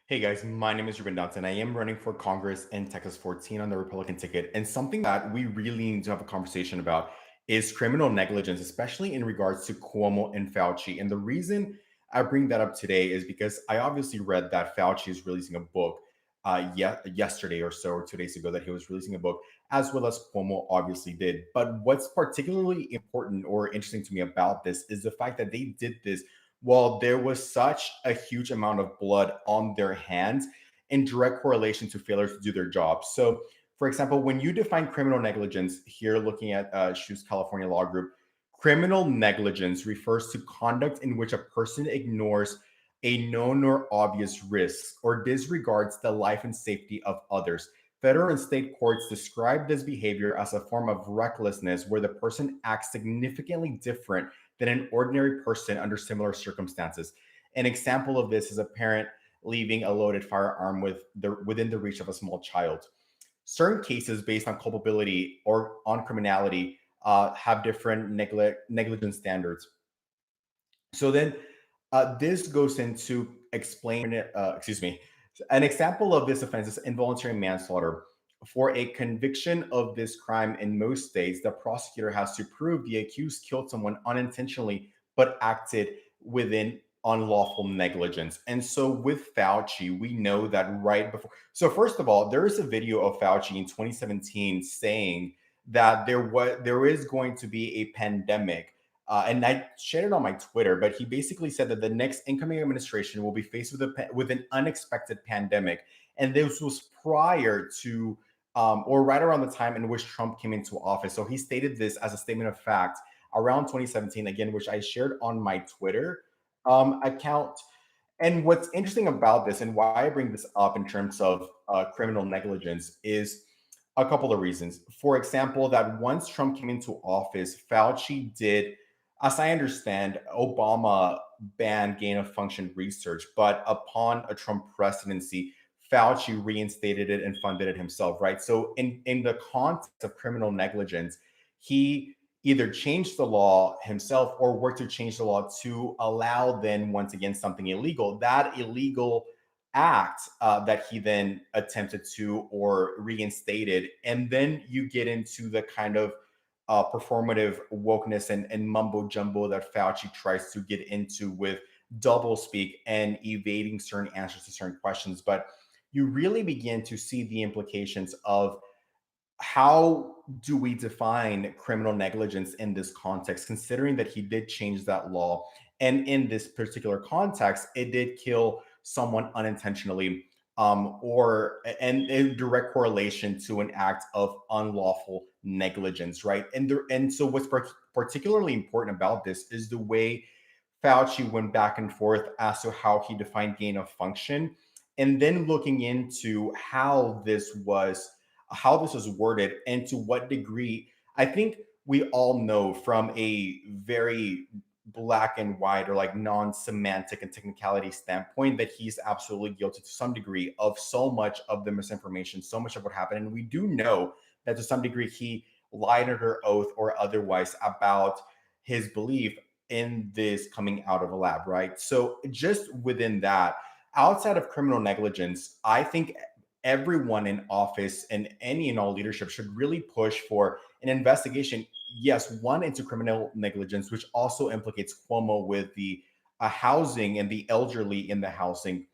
Hey guys, my name is Ruben Dotson. I am running for Congress in Texas 14 on the Republican ticket. And something that we really need to have a conversation about is criminal negligence, especially in regards to Cuomo and Fauci. And the reason I bring that up today is because I obviously read that Fauci is releasing a book yesterday or so, or 2 days ago, that he was releasing a book, as well as Cuomo obviously did. But what's particularly important or interesting to me about this is the fact that they did this well, there was such a huge amount of blood on their hands in direct correlation to failure to do their job. So, for example, when you define criminal negligence, here looking at Shoes California Law Group, criminal negligence refers to conduct in which a person ignores a known or obvious risk or disregards the life and safety of others. Federal and state courts describe this behavior as a form of recklessness where the person acts significantly different than an ordinary person under similar circumstances. An example of this is a parent leaving a loaded firearm within the reach of a small child. Certain cases based on culpability or on criminality have different negligence standards. So then this goes into explain, excuse me, an example of this offense is involuntary manslaughter. For a conviction of this crime in most states, the prosecutor has to prove the accused killed someone unintentionally but acted within unlawful negligence. And so with Fauci, we know that right before. So first of all, there is a video of Fauci in 2017 saying that there is going to be a pandemic, and I shared it on my Twitter, but he basically said that the next incoming administration will be faced with an unexpected pandemic, and this was prior to or right around the time in which Trump came into office. So he stated this as a statement of fact around 2017, again, which I shared on my Twitter account. And what's interesting about this, and why I bring this up in terms of criminal negligence, is a couple of reasons. For example, that once Trump came into office, Fauci did, as I understand, Obama banned gain of function research, but upon a Trump presidency, Fauci reinstated it and funded it himself, right? So, in the context of criminal negligence, he either changed the law himself or worked to change the law to allow then once again something illegal. That illegal act that he then attempted to or reinstated, and then you get into the kind of performative wokeness and mumbo jumbo that Fauci tries to get into with double speak and evading certain answers to certain questions. But you really begin to see the implications of how do we define criminal negligence in this context, considering that he did change that law. And in this particular context, it did kill someone unintentionally, or and in direct correlation to an act of unlawful negligence, right? And so what's particularly important about this is the way Fauci went back and forth as to how he defined gain of function, and then looking into how this was worded and to what degree. I think we all know from a very black and white or like non-semantic and technicality standpoint that he's absolutely guilty to some degree of so much of the misinformation, so much of what happened. And we do know that to some degree he lied under oath or otherwise about his belief in this coming out of a lab, right? So just within that, outside of criminal negligence, I think everyone in office and any and all leadership should really push for an investigation. Yes, one into criminal negligence, which also implicates Cuomo with the housing and the elderly in the housing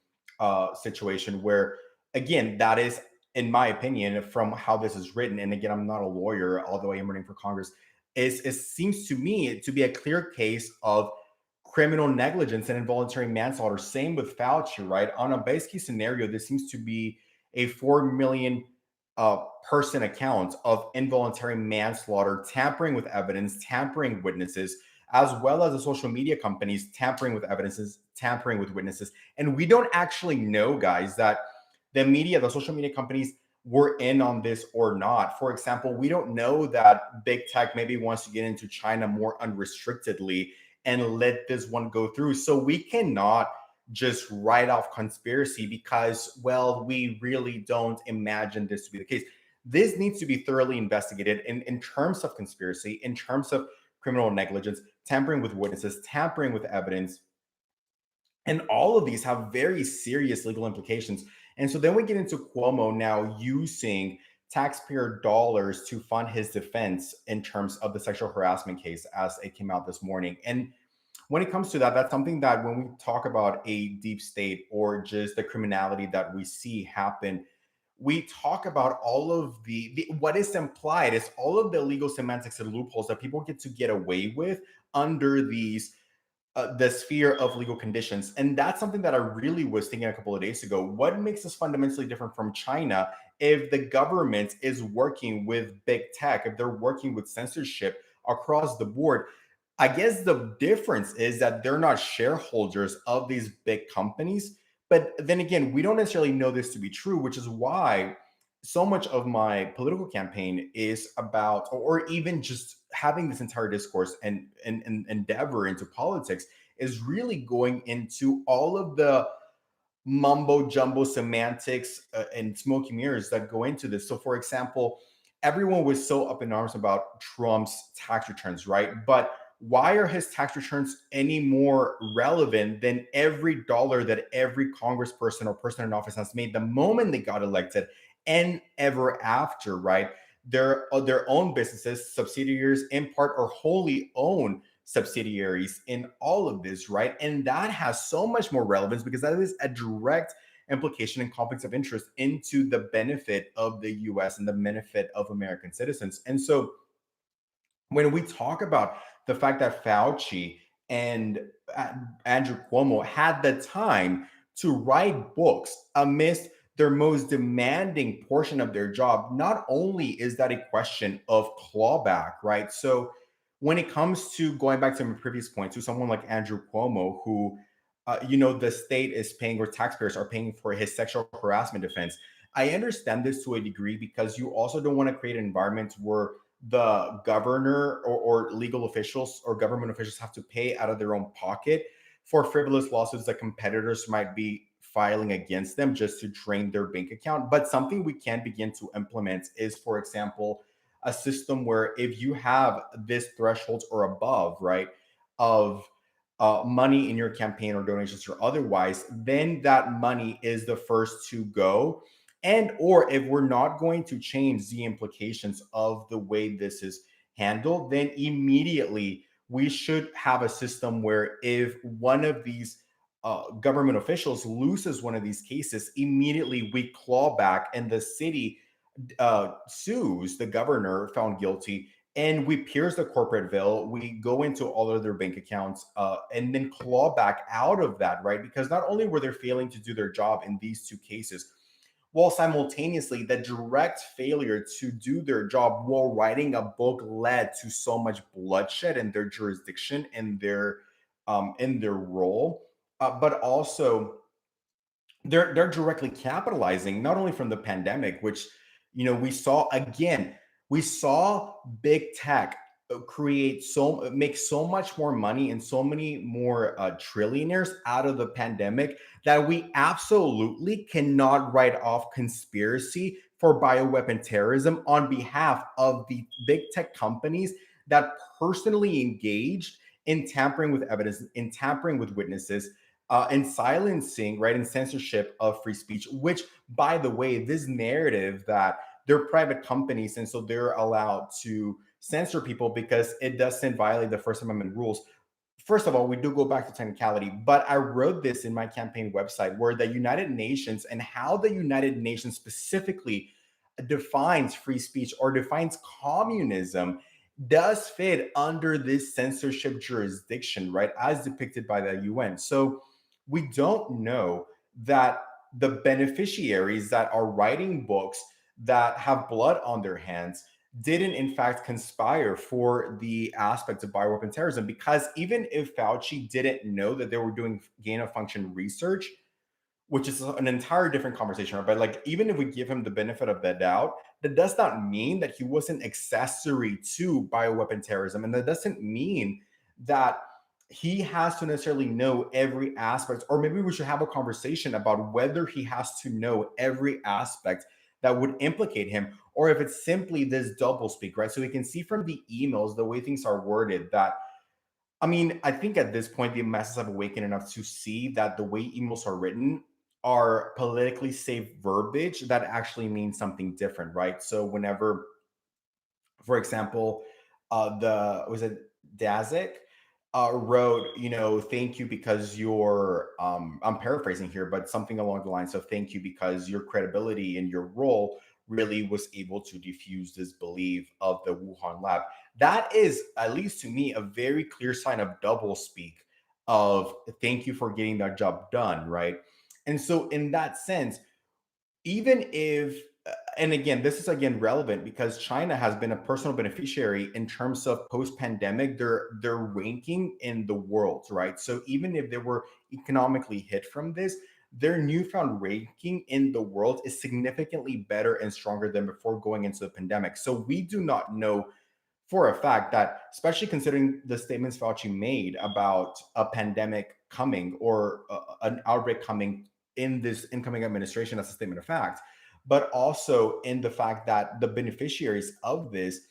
situation, where again, that is, in my opinion, from how this is written, and again, I'm not a lawyer, although I am running for Congress, is it seems to me to be a clear case of criminal negligence and involuntary manslaughter. Same with Fauci, right? On a base case scenario, this seems to be a 4 million person account of involuntary manslaughter, tampering with evidence, tampering witnesses, as well as the social media companies tampering with evidences, tampering with witnesses. And we don't actually know, guys, that the media, the social media companies, were in on this or not. For example, we don't know that big tech maybe wants to get into China more unrestrictedly and let this one go through. So we cannot just write off conspiracy because, well, we really don't imagine this to be the case. This needs to be thoroughly investigated in terms of conspiracy, in terms of criminal negligence, tampering with witnesses, tampering with evidence, And all of these have very serious legal implications. And so then we get into Cuomo now using taxpayer dollars to fund his defense in terms of the sexual harassment case as it came out this morning. And when it comes to that, that's something that when we talk about a deep state or just the criminality that we see happen, we talk about all of the what is implied is all of the legal semantics and loopholes that people get away with under these the sphere of legal conditions. And that's something that I really was thinking a couple of days ago. What makes us fundamentally different from China if the government is working with big tech, if they're working with censorship across the board? I guess the difference is that they're not shareholders of these big companies. But then again, we don't necessarily know this to be true, which is why so much of my political campaign is about, or even just having this entire discourse and endeavor into politics is really going into all of the mumbo jumbo semantics and smoky mirrors that go into this. So, for example, everyone was so up in arms about Trump's tax returns, right? But why are his tax returns any more relevant than every dollar that every congressperson or person in office has made the moment they got elected and ever after, right? Their own businesses, subsidiaries, in part or wholly owned subsidiaries in all of this, right? And that has so much more relevance because that is a direct implication and conflicts of interest into the benefit of the US and the benefit of American citizens. And so when we talk about the fact that Fauci and uh, Andrew Cuomo had the time to write books amidst their most demanding portion of their job, not only is that a question of clawback, right? So when it comes to going back to my previous point, to someone like Andrew Cuomo, who, the state is paying or taxpayers are paying for his sexual harassment defense. I understand this to a degree because you also don't want to create an environment where the governor or legal officials or government officials have to pay out of their own pocket for frivolous lawsuits that competitors might be filing against them just to drain their bank account. But something we can begin to implement is, for example, a system where if you have this thresholds or above, right, of money in your campaign or donations or otherwise, then that money is the first to go. And or if we're not going to change the implications of the way this is handled, then immediately we should have a system where if one of these government officials loses one of these cases, immediately we claw back and the city sues the governor found guilty, and we pierce the corporate veil. We go into all of their bank accounts and then claw back out of that, right? Because not only were they failing to do their job in these two cases, while simultaneously the direct failure to do their job while writing a book led to so much bloodshed in their jurisdiction and in their role, but also they're directly capitalizing not only from the pandemic, which we saw again, we saw big tech make so much more money and so many more trillionaires out of the pandemic that we absolutely cannot write off conspiracy for bioweapon terrorism on behalf of the big tech companies that personally engaged in tampering with evidence, in tampering with witnesses, and silencing, right, and censorship of free speech, which, by the way, this narrative that they're private companies and so they're allowed to censor people because it doesn't violate the First Amendment rules. First of all, we do go back to technicality, but I wrote this in my campaign website where the United Nations and how the United Nations specifically defines free speech or defines communism does fit under this censorship jurisdiction, right, as depicted by the UN. So we don't know that the beneficiaries that are writing books that have blood on their hands didn't in fact conspire for the aspects of bioweapon terrorism, because even if Fauci didn't know that they were doing gain of function research, which is an entire different conversation, right? But like, even if we give him the benefit of the doubt, that does not mean that he wasn't accessory to bioweapon terrorism. And that doesn't mean that he has to necessarily know every aspect, or maybe we should have a conversation about whether he has to know every aspect that would implicate him, or if it's simply this double speak, right? So we can see from the emails, the way things are worded, that I mean, I think at this point the masses have awakened enough to see that the way emails are written are politically safe verbiage that actually means something different, right? So whenever, for example, the was it Dazik wrote, thank you because your I'm paraphrasing here, but something along the lines of thank you because your credibility in your role really was able to diffuse this belief of the Wuhan lab. That is, at least to me, a very clear sign of double speak of thank you for getting that job done, right? And so in that sense, even if and again, this is again relevant because China has been a personal beneficiary in terms of post-pandemic their ranking in the world, right? So even if they were economically hit from this, their newfound ranking in the world is significantly better and stronger than before going into the pandemic. So we do not know for a fact that, especially considering the statements Fauci made about a pandemic coming or an outbreak coming in this incoming administration, that's a statement of fact, but also in the fact that the beneficiaries of this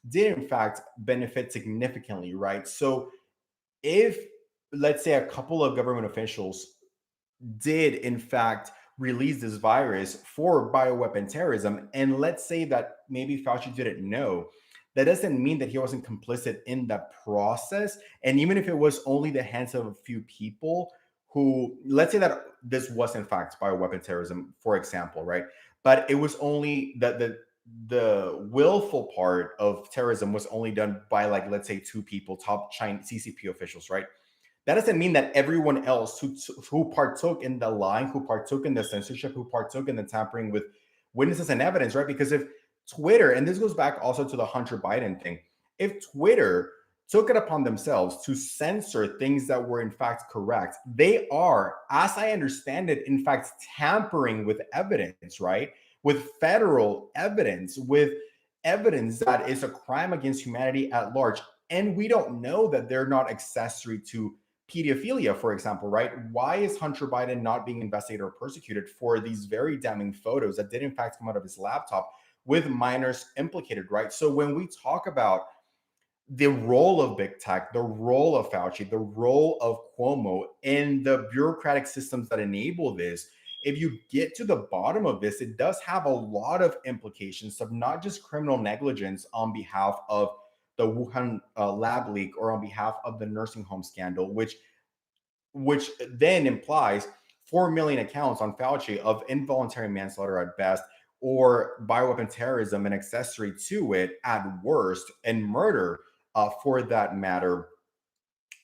did, in fact, benefit significantly, right? So if, let's say, a couple of government officials did in fact release this virus for bioweapon terrorism, and let's say that maybe Fauci didn't know, that doesn't mean that he wasn't complicit in that process. And even if it was only the hands of a few people who, let's say that this was in fact bioweapon terrorism, for example, right? But it was only the willful part of terrorism was only done by, like, let's say two people, top Chinese CCP officials, right? That doesn't mean that everyone else who partook in the lying, who partook in the censorship, who partook in the tampering with witnesses and evidence, right? Because if Twitter, and this goes back also to the Hunter Biden thing, if Twitter took it upon themselves to censor things that were in fact correct, they are, as I understand it, in fact tampering with evidence, right? With federal evidence, with evidence that is a crime against humanity at large. And we don't know that they're not accessory to pedophilia, for example, right? Why is Hunter Biden not being investigated or persecuted for these very damning photos that did in fact come out of his laptop with minors implicated, right? So when we talk about the role of big tech, the role of Fauci, the role of Cuomo, and the bureaucratic systems that enable this, if you get to the bottom of this, it does have a lot of implications of not just criminal negligence on behalf of the Wuhan lab leak or on behalf of the nursing home scandal, which then implies 4 million accounts on Fauci of involuntary manslaughter at best, or bioweapon terrorism and accessory to it at worst, and murder for that matter,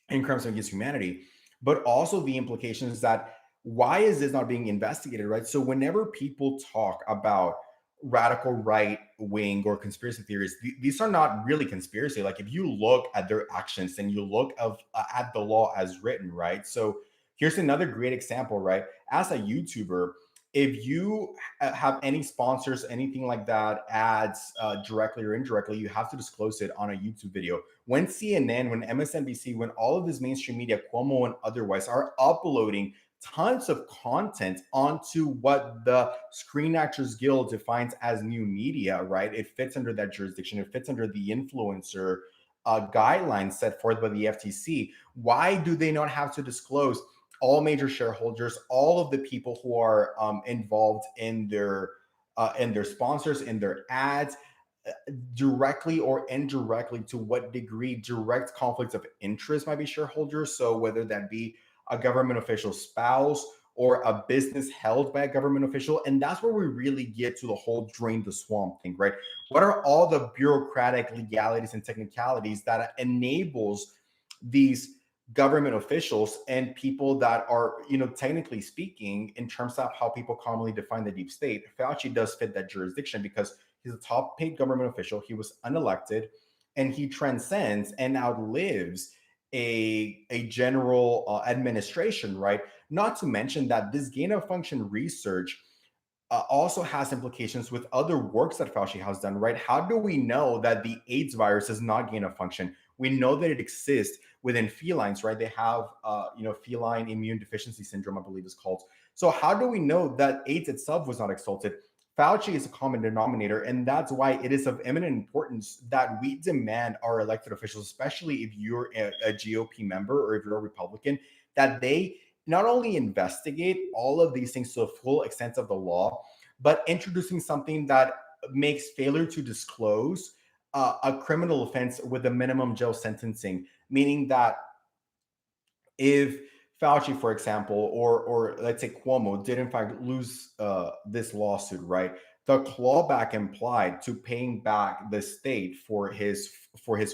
in crimes against humanity, but also the implications that why is this not being investigated, right? So whenever people talk about radical right wing or conspiracy theories, these are not really conspiracy. Like if you look at their actions and you look at the law as written, right? So here's another great example, right? As a YouTuber, if you have any sponsors, anything like that, ads directly or indirectly, you have to disclose it on a YouTube video. When CNN, when MSNBC, when all of this mainstream media, Cuomo and otherwise, are uploading tons of content onto what the Screen Actors Guild defines as new media, right? It fits under that jurisdiction. It fits under the influencer guidelines set forth by the FTC. Why do they not have to disclose all major shareholders, all of the people who are involved in their sponsors, in their ads, directly or indirectly, to what degree direct conflicts of interest might be shareholders? So whether that be a government official's spouse or a business held by a government official. And that's where we really get to the whole drain the swamp thing, right? What are all the bureaucratic legalities and technicalities that enables these government officials and people that are, technically speaking, in terms of how people commonly define the deep state? Fauci does fit that jurisdiction because he's a top paid government official. He was unelected, and he transcends and outlives a general administration, right? Not to mention that this gain of function research also has implications with other works that Fauci has done, right? How do we know that the AIDS virus is not gain of function? We know that it exists within felines, right? They have, feline immune deficiency syndrome, I believe is called. So how do we know that AIDS itself was not exalted? Fauci is a common denominator, and that's why it is of eminent importance that we demand our elected officials, especially if you're a GOP member or if you're a Republican, that they not only investigate all of these things to the full extent of the law, but introducing something that makes failure to disclose a criminal offense with a minimum jail sentencing, meaning that if Fauci, for example, or let's say Cuomo did in fact lose this lawsuit, right? The clawback implied to paying back the state for his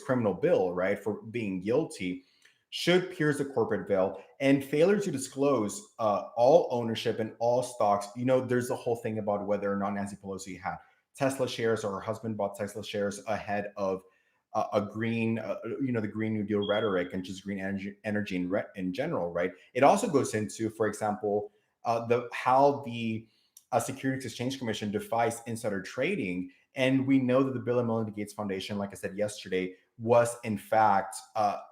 criminal bill, right, for being guilty, should pierce the corporate veil. And failure to disclose all ownership and all stocks. You know, there's a whole thing about whether or not Nancy Pelosi had Tesla shares or her husband bought Tesla shares ahead of a green, the Green New Deal rhetoric and just green energy in general, right? It also goes into, for example, the how the Securities Exchange Commission defies insider trading, and we know that the Bill and Melinda Gates Foundation, like I said yesterday, was in fact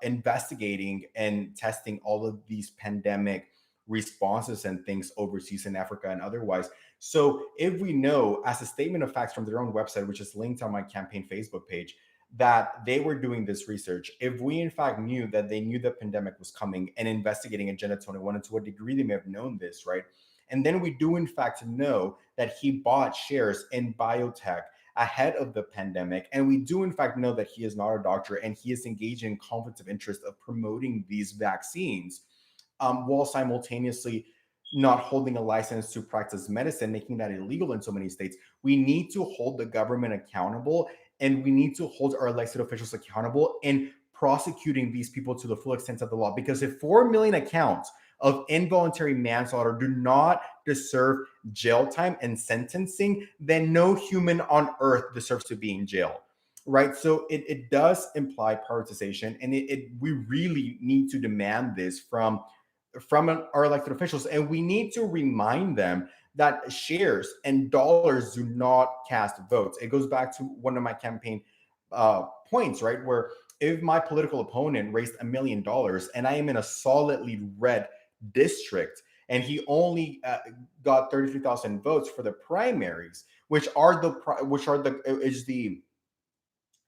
investigating and testing all of these pandemic responses and things overseas in Africa and otherwise. So if we know, as a statement of facts from their own website, which is linked on my campaign Facebook page, that they were doing this research, if we in fact knew that they knew the pandemic was coming and investigating Agenda 21, and to what degree they may have known this, right? And then we do in fact know that he bought shares in biotech ahead of the pandemic. And we do in fact know that he is not a doctor and he is engaged in conflicts of interest of promoting these vaccines, while simultaneously not holding a license to practice medicine, making that illegal in so many states. We need to hold the government accountable, and we need to hold our elected officials accountable in prosecuting these people to the full extent of the law. Because if 4 million accounts of involuntary manslaughter do not deserve jail time and sentencing, then no human on earth deserves to be in jail. Right. So it does imply prioritization, and we really need to demand this from our elected officials. And we need to remind them that shares and dollars do not cast votes. It goes back to one of my campaign points, right? Where if my political opponent raised $1 million and I am in a solidly red district and he only got 33,000 votes for the primaries, which are the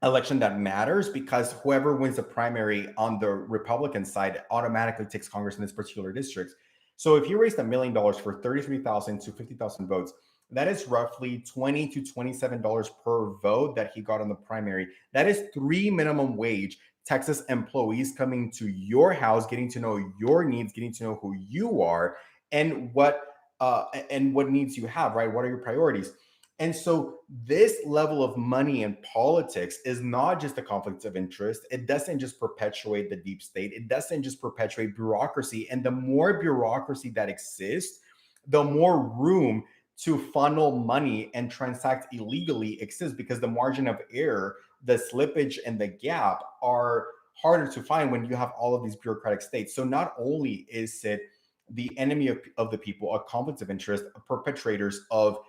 election that matters, because whoever wins the primary on the Republican side automatically takes Congress in this particular district. So if you raised $1 million for 33,000 to 50,000 votes, that is roughly $20 to $27 per vote that he got on the primary. That is 3 minimum wage Texas employees coming to your house, getting to know your needs, getting to know who you are, and what needs you have, right? What are your priorities? And so this level of money in politics is not just a conflict of interest. It doesn't just perpetuate the deep state. It doesn't just perpetuate bureaucracy. And the more bureaucracy that exists, the more room to funnel money and transact illegally exists, because the margin of error, the slippage, and the gap are harder to find when you have all of these bureaucratic states. So not only is it the enemy of the people, a conflict of interest, perpetrators of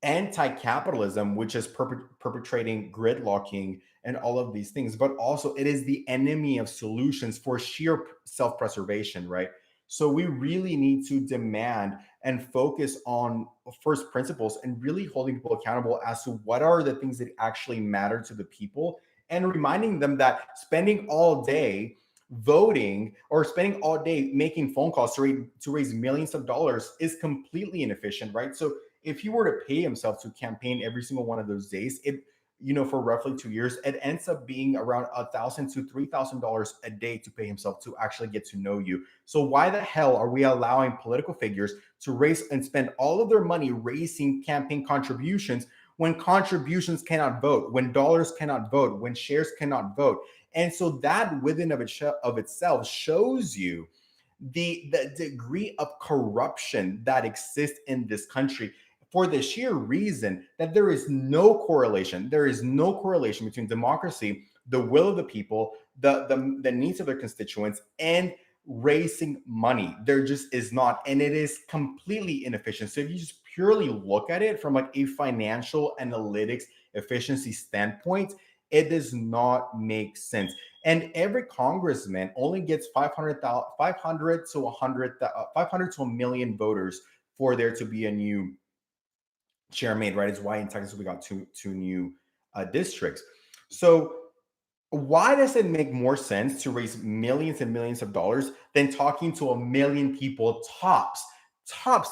anti-capitalism, which is perpetrating gridlocking and all of these things, but also it is the enemy of solutions for sheer self-preservation, right? So we really need to demand and focus on first principles and really holding people accountable as to what are the things that actually matter to the people, and reminding them that spending all day voting or spending all day making phone calls to raise millions of dollars is completely inefficient, right? So if he were to pay himself to campaign every single one of those days, for roughly 2 years, it ends up being around $1,000 to $3,000 a day to pay himself to actually get to know you. So why the hell are we allowing political figures to raise and spend all of their money raising campaign contributions when contributions cannot vote, when dollars cannot vote, when shares cannot vote? And so that within of itself shows you the degree of corruption that exists in this country, for the sheer reason that there is no correlation. There is no correlation between democracy, the will of the people, the needs of their constituents, and raising money. There just is not, and it is completely inefficient. So if you just purely look at it from like a financial analytics efficiency standpoint, it does not make sense. And every congressman only gets 500 to 100, 500 to a million voters for there to be a new share made, right? It's why in Texas we got two new districts. So why does it make more sense to raise millions and millions of dollars than talking to a million people tops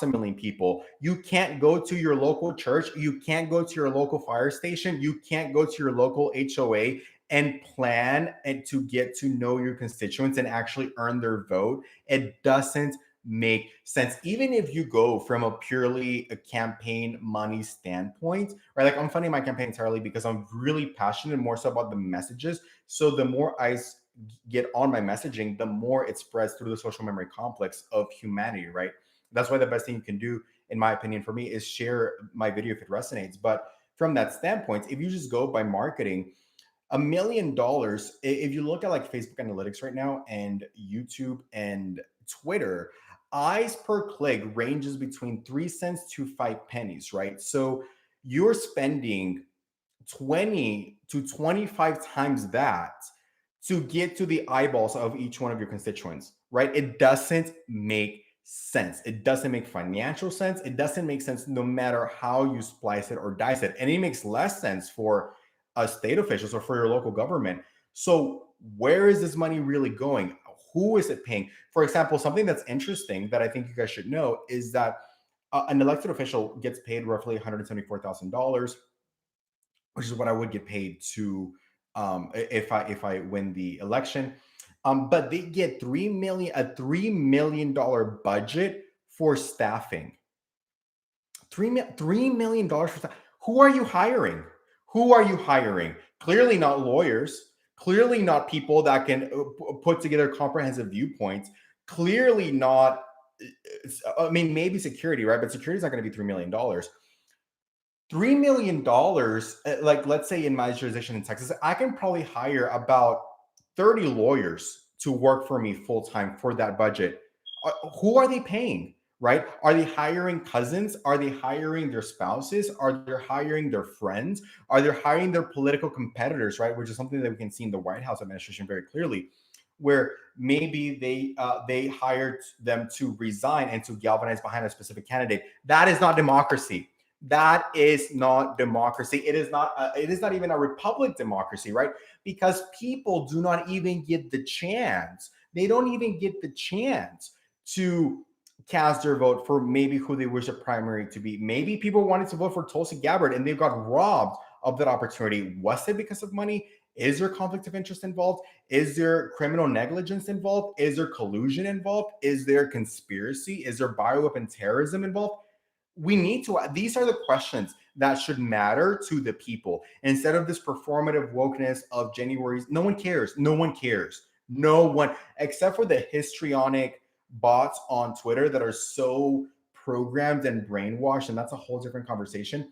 a million people? You can't go to your local church, you can't go to your local fire station, you can't go to your local HOA and plan and to get to know your constituents and actually earn their vote. It doesn't make sense. Even if you go from a purely a campaign money standpoint, right? Like I'm funding my campaign entirely because I'm really passionate more so about the messages. So the more I get on my messaging, the more it spreads through the social memory complex of humanity, right? That's why the best thing you can do, in my opinion, for me, is share my video if it resonates. But from that standpoint, if you just go by marketing, $1 million, if you look at like Facebook analytics right now and YouTube and Twitter, eyes per click ranges between 3 cents to 5 pennies, right? So you're spending 20 to 25 times that to get to the eyeballs of each one of your constituents, right? It doesn't make sense. It doesn't make financial sense. It doesn't make sense no matter how you splice it or dice it. And it makes less sense for state officials or for your local government. So, where is this money really going? Who is it paying? For example, something that's interesting that I think you guys should know is that an elected official gets paid roughly $174,000, which is what I would get paid to if I win the election. But they get $3 million budget for staffing. $3 million for staff. Who are you hiring? Who are you hiring? Clearly not lawyers. Clearly not people that can put together comprehensive viewpoints. Clearly not. I mean, maybe security, right? But security is not going to be $3 million. $3 million, like let's say in my jurisdiction in Texas, I can probably hire about 30 lawyers to work for me full time for that budget. Who are they paying? Right? Are they hiring cousins? Are they hiring their spouses? Are they hiring their friends? Are they hiring their political competitors? Right, which is something that we can see in the White House administration very clearly, where maybe they hired them to resign and to galvanize behind a specific candidate. That is not democracy. That is not democracy. It is not. It is not even a republic democracy, right? Because people do not even get the chance. They don't even get the chance to cast their vote for maybe who they wish a primary to be. Maybe people wanted to vote for Tulsi Gabbard and they got robbed of that opportunity. Was it because of money? Is there conflict of interest involved? Is there criminal negligence involved? Is there collusion involved? Is there conspiracy? Is there bioweapon terrorism involved? We need to, these are the questions that should matter to the people instead of this performative wokeness of January's. No one cares. No one cares. No one, except for the histrionic bots on Twitter that are so programmed and brainwashed. And that's a whole different conversation.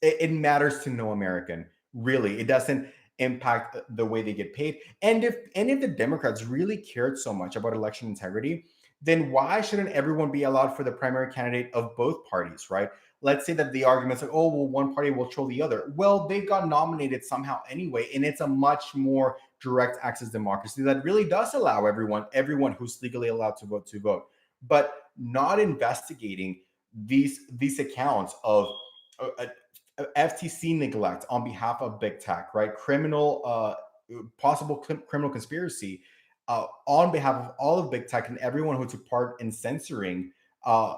It matters to no American. Really, it doesn't impact the way they get paid. And if the Democrats really cared so much about election integrity, then why shouldn't everyone be allowed for the primary candidate of both parties, right? Let's say that the argument's like, oh, well, one party will troll the other. Well, they got nominated somehow anyway, and it's a much more direct access democracy that really does allow everyone who's legally allowed to vote, but not investigating these accounts of FTC neglect on behalf of big tech, right? Possible criminal conspiracy on behalf of all of big tech and everyone who took part in censoring uh,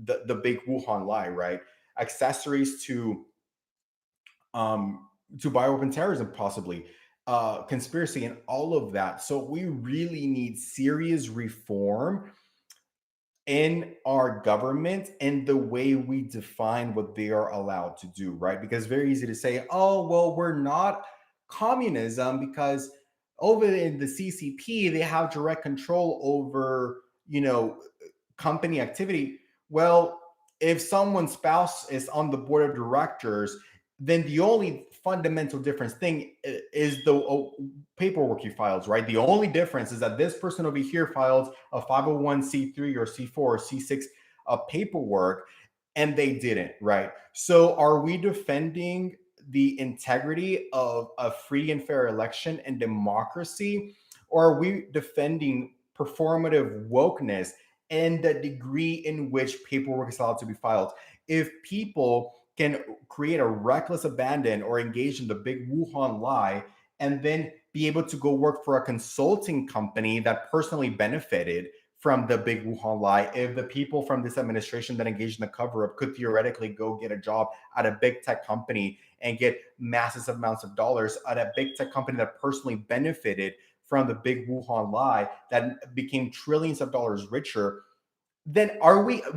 the big Wuhan lie, right? Accessories to bioweapon terrorism, possibly conspiracy, and all of that. So we really need serious reform in our government and the way we define what they are allowed to do, right? Because it's very easy to say, oh, well, we're not communism because over in the CCP, they have direct control over, company activity. Well, if someone's spouse is on the board of directors, then the only fundamental difference thing is the paperwork you files, right? The only difference is that this person over here files a 501c3 or C4 or C6 paperwork, and they didn't, right? So are we defending the integrity of a free and fair election and democracy, or are we defending performative wokeness and the degree in which paperwork is allowed to be filed? If people can create a reckless abandon or engage in the big Wuhan lie and then be able to go work for a consulting company that personally benefited from the big Wuhan lie, if the people from this administration that engaged in the cover up could theoretically go get a job at a big tech company and get massive amounts of dollars at a big tech company that personally benefited from the big Wuhan lie that became trillions of dollars richer, then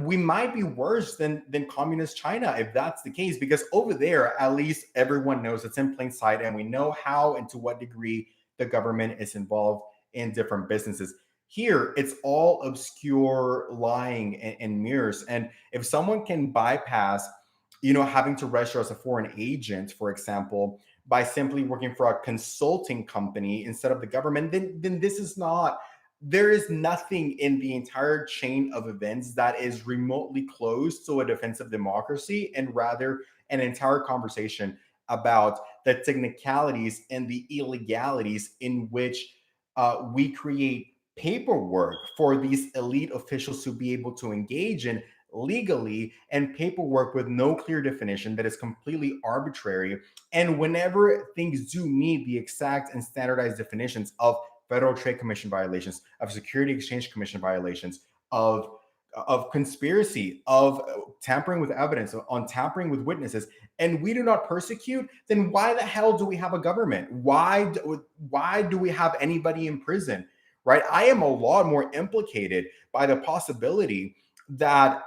we might be worse than communist China if that's the case, because over there at least everyone knows it's in plain sight and we know how and to what degree the government is involved in different businesses. Here it's all obscure lying and mirrors, and if someone can bypass having to register as a foreign agent, for example, by simply working for a consulting company instead of the government, then this is not there is nothing in the entire chain of events that is remotely close to a defense of democracy, and rather an entire conversation about the technicalities and the illegalities in which we create paperwork for these elite officials to be able to engage in legally, and paperwork with no clear definition that is completely arbitrary. And whenever things do meet the exact and standardized definitions of Federal Trade Commission violations, of Security Exchange Commission violations, of conspiracy, of tampering with evidence, on tampering with witnesses, and we do not persecute, then why the hell do we have a government? Why do we have anybody in prison? Right? I am a lot more implicated by the possibility that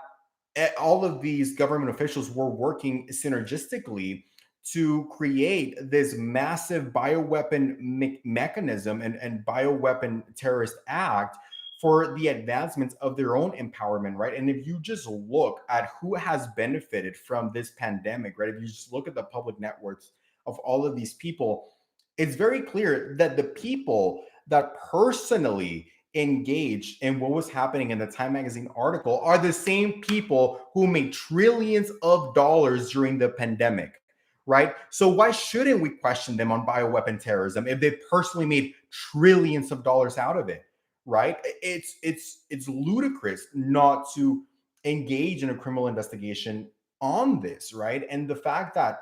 all of these government officials were working synergistically to create this massive bioweapon mechanism and bioweapon terrorist act for the advancements of their own empowerment, right? And if you just look at who has benefited from this pandemic, right? If you just look at the public networks of all of these people, it's very clear that the people that personally engaged in what was happening in the Time Magazine article are the same people who made trillions of dollars during the pandemic, right? So why shouldn't we question them on bioweapon terrorism if they personally made trillions of dollars out of it, right? It's ludicrous not to engage in a criminal investigation on this, right? And the fact that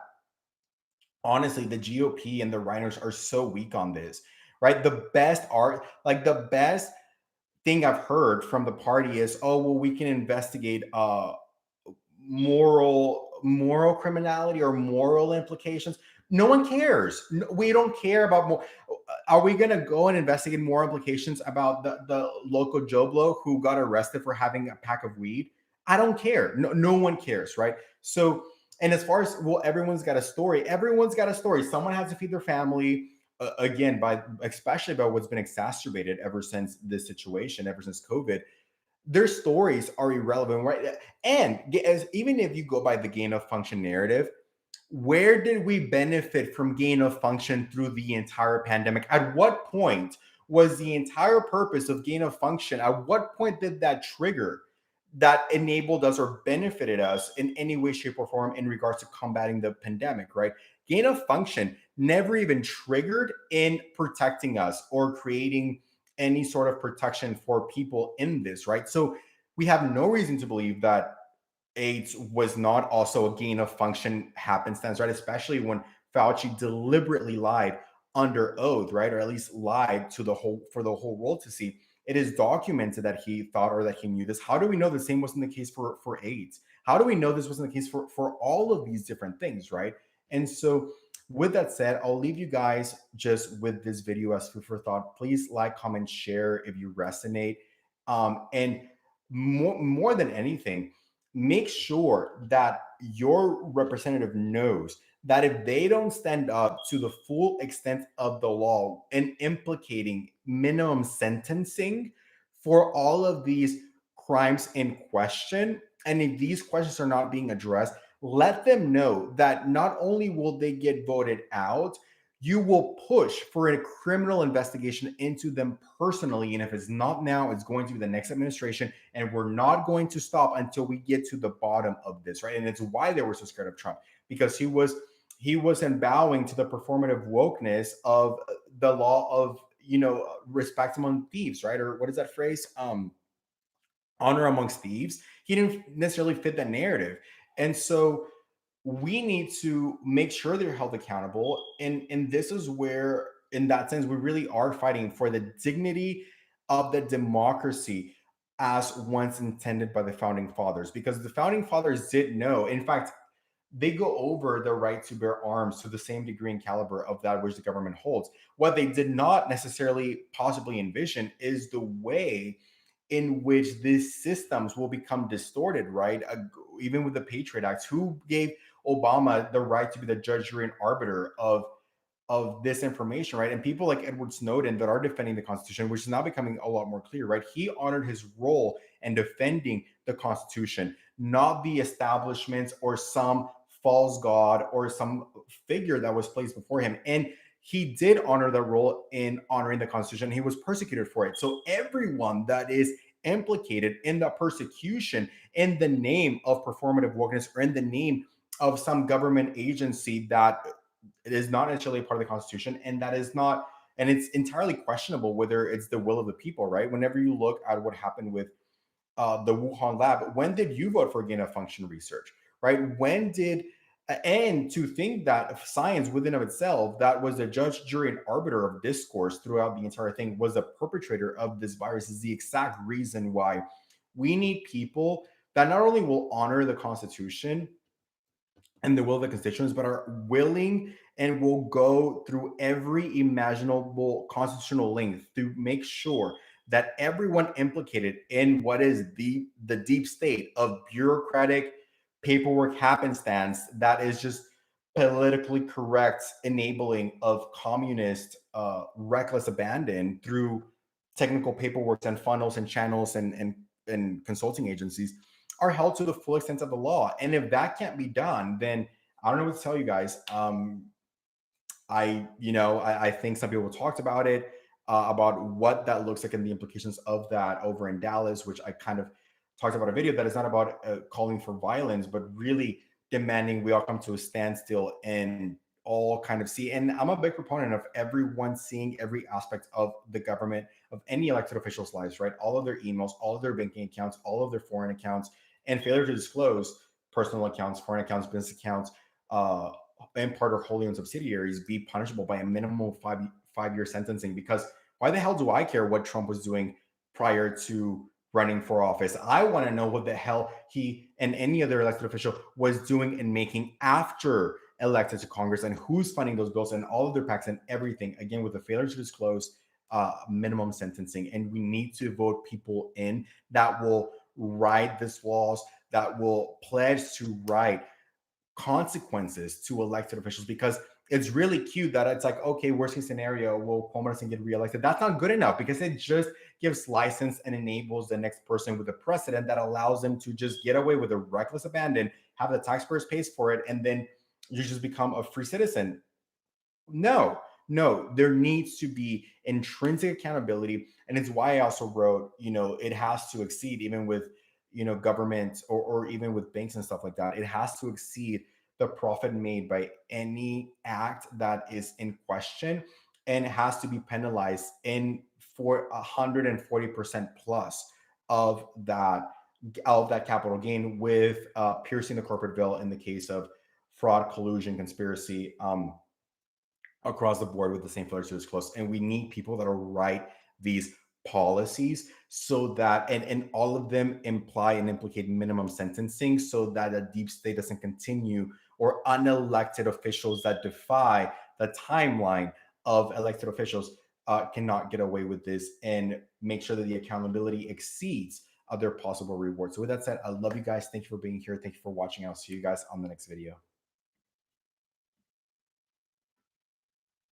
honestly the GOP and the Rhinos are so weak on this, right? The best thing I've heard from the party is, oh well, we can investigate moral criminality or moral implications. No one cares. We don't care about more. Are we going to go and investigate more implications about the local Joe Blow who got arrested for having a pack of weed? I don't care. No one cares, right? So, and as far as, well, everyone's got a story. Everyone's got a story. Someone has to feed their family. Again, by especially by what's been exacerbated ever since this situation, ever since COVID, their stories are irrelevant, right? And even if you go by the gain of function narrative, where did we benefit from gain of function through the entire pandemic? At what point was the entire purpose of gain of function? At what point did that trigger that enabled us or benefited us in any way, shape, or form in regards to combating the pandemic, right? Gain of function never even triggered in protecting us or creating any sort of protection for people in this, right? So we have no reason to believe that AIDS was not also a gain of function happenstance, right? Especially when Fauci deliberately lied under oath, right? Or at least lied to the whole for the whole world to see. It is documented that he thought or that he knew this. How do we know the same wasn't the case for AIDS? How do we know this wasn't the case for all of these different things, right? And so with that said, I'll leave you guys just with this video as food for thought. Please like, comment, share if you resonate. And more than anything, make sure that your representative knows that if they don't stand up to the full extent of the law and implicating minimum sentencing for all of these crimes in question, and if these questions are not being addressed, let them know that not only will they get voted out, you will push for a criminal investigation into them personally. And if it's not now, it's going to be the next administration. And we're not going to stop until we get to the bottom of this, right? And it's why they were so scared of Trump, because he wasn't bowing to the performative wokeness of the law of respect among thieves, right? Or what is that phrase? Honor amongst thieves. He didn't necessarily fit that narrative. And so we need to make sure they're held accountable. And this is where, in that sense, we really are fighting for the dignity of the democracy as once intended by the founding fathers, because the founding fathers did know. In fact, they go over the right to bear arms to the same degree and caliber of that which the government holds. What they did not necessarily possibly envision is the way in which these systems will become distorted, right? Even with the Patriot Act, who gave Obama the right to be the judge, jury, and arbiter of this information, right? And people like Edward Snowden that are defending the Constitution, which is now becoming a lot more clear, right? He honored his role in defending the Constitution, not the establishments or some false god or some figure that was placed before him. And he did honor that role in honoring the Constitution. He was persecuted for it. So everyone that is implicated in the persecution in the name of performative wokeness or in the name of some government agency that it is not necessarily a part of the Constitution, and that is not, and it's entirely questionable whether it's the will of the people, right? Whenever you look at what happened with the Wuhan lab, when did you vote for gain of function research, right? When did, and to think that science within of itself, that was a judge, jury, and arbiter of discourse throughout the entire thing, was a perpetrator of this virus, is the exact reason why we need people that not only will honor the Constitution and the will of the constituents, but are willing and will go through every imaginable constitutional length to make sure that everyone implicated in what is the deep state of bureaucratic paperwork happenstance that is just politically correct enabling of communist reckless abandon through technical paperwork and funnels and channels and consulting agencies are held to the full extent of the law. And if that can't be done, then I don't know what to tell you guys. I think some people talked about what that looks like and the implications of that over in Dallas, which I kind of talked about a video that is not about calling for violence, but really demanding we all come to a standstill and all kind of see. And I'm a big proponent of everyone seeing every aspect of the government, of any elected officials' lives, right? All of their emails, all of their banking accounts, all of their foreign accounts, and failure to disclose personal accounts, foreign accounts, business accounts, in part or wholly owned subsidiaries be punishable by a minimum of 5 year sentencing. Because why the hell do I care what Trump was doing prior to running for office? I want to know what the hell he and any other elected official was doing and making after elected to Congress, and who's funding those bills and all of their PACs and everything. Again, with the failure to disclose minimum sentencing. And we need to vote people in that will write these laws, that will pledge to write consequences to elected officials, because it's really cute that it's like, okay, worst case scenario, well, Cuomo doesn't get reelected. That's not good enough, because it just gives license and enables the next person with a precedent that allows them to just get away with a reckless abandon, have the taxpayers pays for it, and then you just become a free citizen. No, no, there needs to be intrinsic accountability. And it's why I also wrote, it has to exceed, even with, government or even with banks and stuff like that. It has to exceed the profit made by any act that is in question, and it has to be penalized in for 140% plus of that capital gain, with piercing the corporate veil in the case of fraud, collusion, conspiracy, across the board with the same failure to disclose. And we need people that will write these policies so that, and all of them imply and implicate minimum sentencing, so that a deep state doesn't continue, or unelected officials that defy the timeline of elected officials cannot get away with this, and make sure that the accountability exceeds other possible rewards. So with that said, I love you guys. Thank you for being here. Thank you for watching. I'll see you guys on the next video.